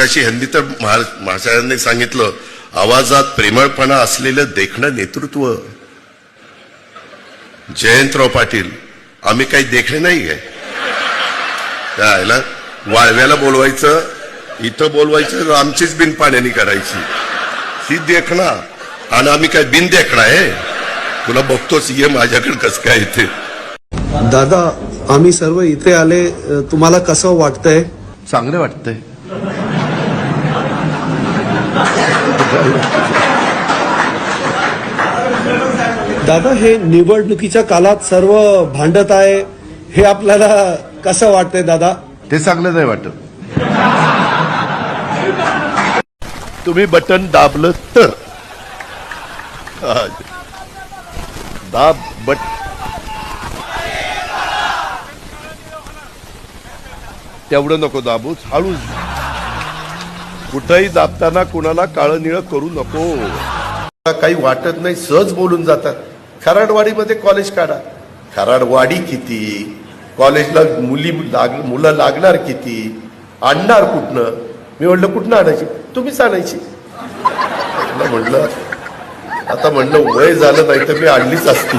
मगाशी ह्यांनी तर महाशयांनी सांगितलं, आवाजात प्रेमळपणा असलेलं देखणं नेतृत्व. जयंतराव पाटील, आम्ही काही देखणे नाही आहे. त्याला वाळव्याला बोलवायचं, इथं बोलवायचं, आमचीच बिन पाण्याने करायची ही देखणा. आणि आम्ही काय बिन देखणा आहे? तुला बघतोच, ये माझ्याकडे कसं काय इथे. दादा, आम्ही सर्व इथे आले, तुम्हाला कसं वाटतंय? चांगलं वाटतंय. दादा, हे निवडणुकीच्या काळात सर्व भांडत आहे, हे आपल्याला कसं वाटतंय दादा? ते चांगलं नाही वाटत. तुम्ही बटन दाबलं तर दाब बट तेवढं नको दाबूच, हळूच. कुठंही दाबताना कुणाला काळं निळं करू नको. काही वाटत नाही, सहज बोलून जातात. खराडवाडीमध्ये कॉलेज काढा. खराडवाडी किती, कॉलेजला मुलं लागणार किती, आणणार कुठनं? मी म्हणलं कुठनं आणायची? तुम्हीच आणायची. म्हणलं आता म्हणलं वय झालं नाही तर मी आणलीच असती.